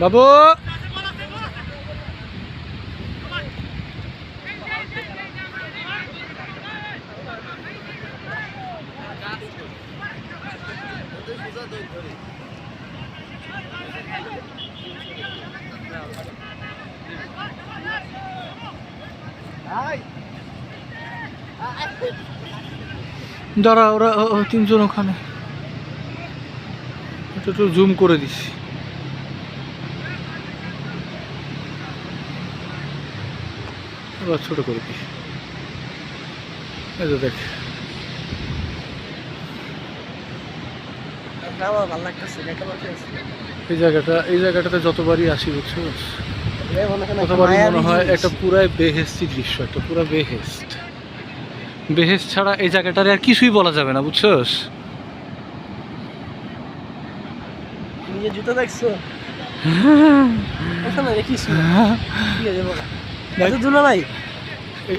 বাবু দাঁড়া, ওরা তিনজন ওখানে, একটু জুম করে দিছি। এবার ছোট করে দিই, এই তো দেখ। এই জায়গাটাতে যতবারই আসি বুঝছো, ততবারই মনে হয় একটা পুরাই বেহেস্তি দৃশ্য, একটা পুরা বেহেস্ট। বেহেস্ট ছাড়া এই জায়গাটারে আর কিছুই বলা যাবে না, বুঝছোস? নিজে জুতো দেখছো? এখানে দেখিস না। কি আছে বল? এত দুলা ভাই